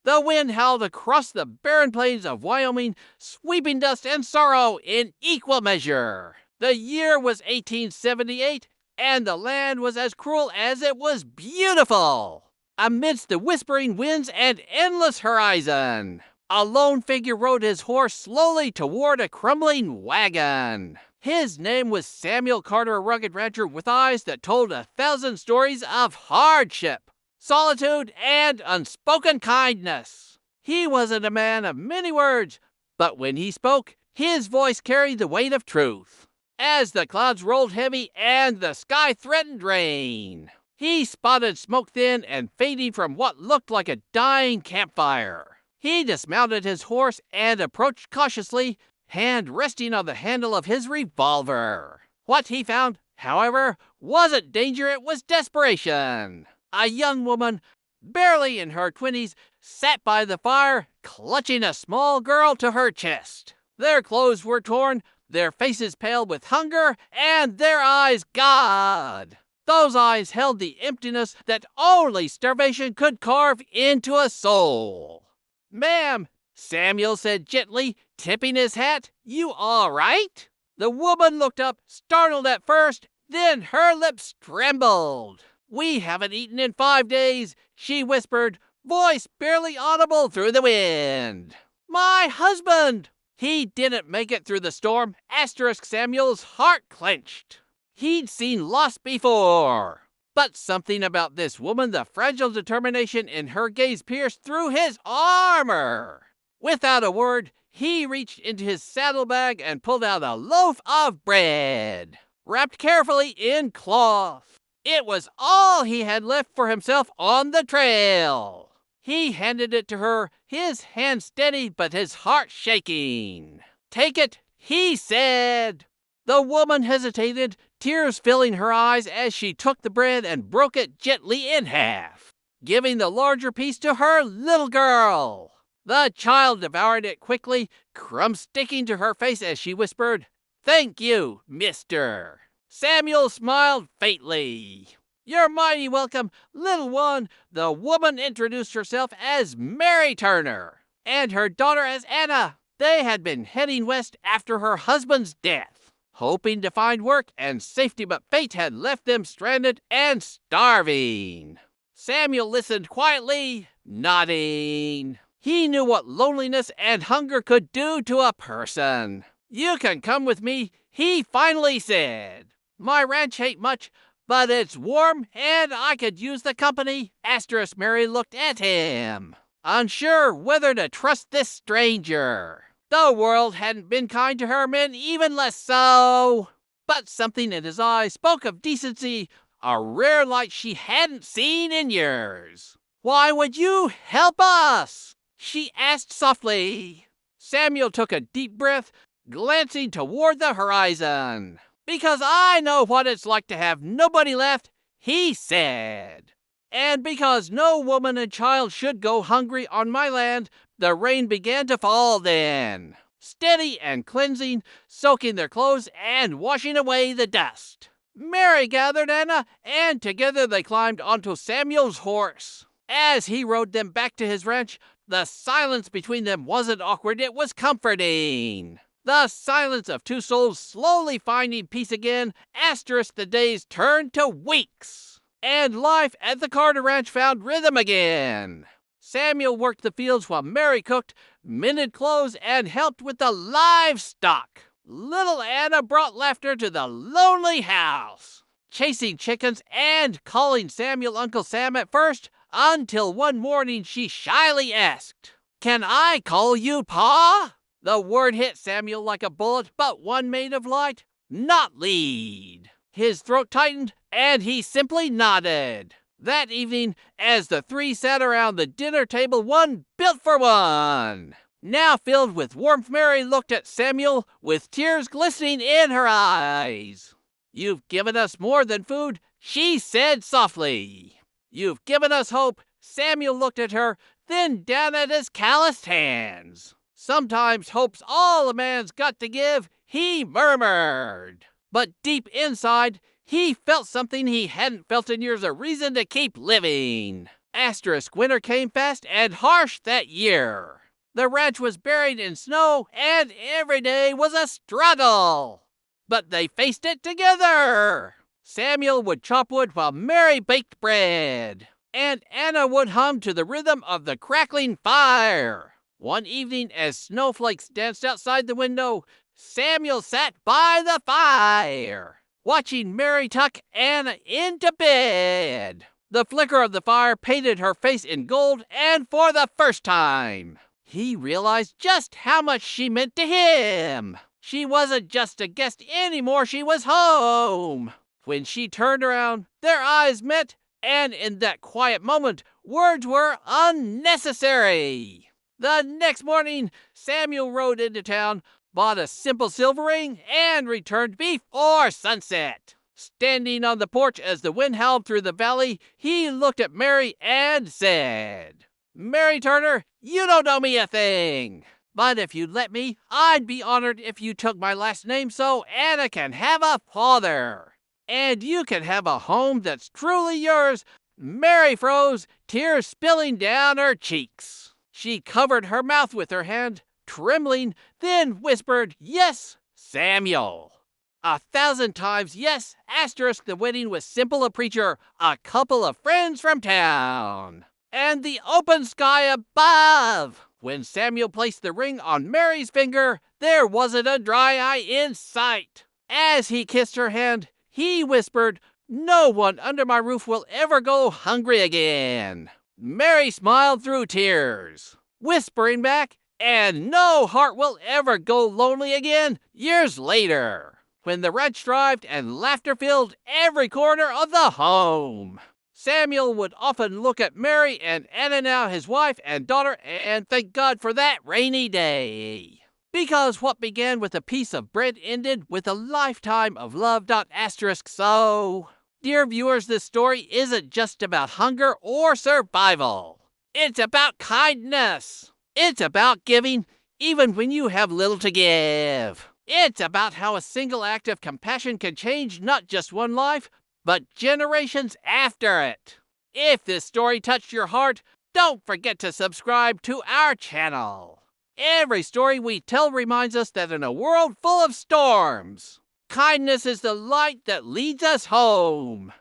The wind howled across the barren plains of Wyoming, sweeping dust and sorrow in equal measure. The year was 1878, and the land was as cruel as it was beautiful. Amidst the whispering winds and endless horizon, a lone figure rode his horse slowly toward a crumbling wagon. His name was Samuel Carter, a rugged rancher with eyes that told 1,000 stories of hardship, solitude, and unspoken kindness. He wasn't a man of many words, but when he spoke, his voice carried the weight of truth. As the clouds rolled heavy and the sky threatened rain, he spotted smoke thin and fading from what looked like a dying campfire. He dismounted his horse and approached cautiously, hand resting on the handle of his revolver. What he found, however, wasn't danger, it was desperation. A young woman, barely in her 20s, sat by the fire, clutching a small girl to her chest. Their clothes were torn, their faces pale with hunger, and their eyes, God! Those eyes held the emptiness that only starvation could carve into a soul. "Ma'am," Samuel said gently, tipping his hat, "you all right?" The woman looked up, startled at first, then her lips trembled. "We haven't eaten in 5 days," she whispered, voice barely audible through the wind. "My husband!" He didn't make it through the storm. Samuel's heart clenched. He'd seen loss before. But something about this woman, the fragile determination in her gaze, pierced through his armor. Without a word, he reached into his saddlebag and pulled out a loaf of bread, wrapped carefully in cloth. It was all he had left for himself on the trail. He handed it to her, his hand steady but his heart shaking. "Take it," he said. The woman hesitated, tears filling her eyes as she took the bread and broke it gently in half, giving the larger piece to her little girl. The child devoured it quickly, crumbs sticking to her face as she whispered, "Thank you, mister." Samuel smiled faintly. "You're mighty welcome, little one." The woman introduced herself as Mary Turner, and her daughter as Anna. They had been heading west after her husband's death, hoping to find work and safety, but fate had left them stranded and starving. Samuel listened quietly, nodding. He knew what loneliness and hunger could do to a person. "You can come with me," he finally said. "My ranch ain't much, but it's warm and I could use the company." Mary looked at him, unsure whether to trust this stranger. The world hadn't been kind to her, men even less so. But something in his eyes spoke of decency, a rare light she hadn't seen in years. "Why would you help us?" she asked softly. Samuel took a deep breath, glancing toward the horizon. "Because I know what it's like to have nobody left," he said. "And because no woman and child should go hungry on my land." The rain began to fall then, steady and cleansing, soaking their clothes and washing away the dust. Mary gathered Anna, and together they climbed onto Samuel's horse. As he rode them back to his ranch, the silence between them wasn't awkward, it was comforting. The silence of two souls slowly finding peace again. The days turned to weeks, and life at the Carter Ranch found rhythm again. Samuel worked the fields while Mary cooked, mended clothes, and helped with the livestock. Little Anna brought laughter to the lonely house, chasing chickens and calling Samuel Uncle Sam at first, until one morning she shyly asked, "Can I call you Pa?" The word hit Samuel like a bullet, but one made of light, not lead. His throat tightened, and he simply nodded. That evening, as the three sat around the dinner table, one built for one, now filled with warmth, Mary looked at Samuel with tears glistening in her eyes. "You've given us more than food," she said softly. "You've given us hope." Samuel looked at her, then down at his calloused hands. "Sometimes hope's all a man's got to give," he murmured. But deep inside, he felt something he hadn't felt in years, a reason to keep living. Asterisk winter came fast and harsh that year. The ranch was buried in snow, and every day was a struggle. But they faced it together. Samuel would chop wood while Mary baked bread, and Anna would hum to the rhythm of the crackling fire. One evening, as snowflakes danced outside the window, Samuel sat by the fire, watching Mary tuck Anna into bed. The flicker of the fire painted her face in gold, and for the first time, he realized just how much she meant to him. She wasn't just a guest anymore, she was home. When she turned around, their eyes met, and in that quiet moment, words were unnecessary. The next morning, Samuel rode into town, bought a simple silver ring, and returned before sunset. Standing on the porch as the wind howled through the valley, he looked at Mary and said, "Mary Turner, you don't owe me a thing. But if you'd let me, I'd be honored if you took my last name so Anna can have a father. And you can have a home that's truly yours." Mary froze, tears spilling down her cheeks. She covered her mouth with her hand, trembling, then whispered, "Yes, Samuel." 1,000 times yes, asterisk the wedding was simple a preacher, a couple of friends from town, and the open sky above. When Samuel placed the ring on Mary's finger, there wasn't a dry eye in sight. As he kissed her hand, he whispered, "No one under my roof will ever go hungry again." Mary smiled through tears, whispering back, "And no heart will ever go lonely again," years later, when the ranch thrived and laughter filled every corner of the home. Samuel would often look at Mary and Anna, now his wife and daughter, and thank God for that rainy day. Because what began with a piece of bread ended with a lifetime of love. So, dear viewers, this story isn't just about hunger or survival. It's about kindness. It's about giving, even when you have little to give. It's about how a single act of compassion can change not just one life, but generations after it. If this story touched your heart, don't forget to subscribe to our channel. Every story we tell reminds us that in a world full of storms, kindness is the light that leads us home.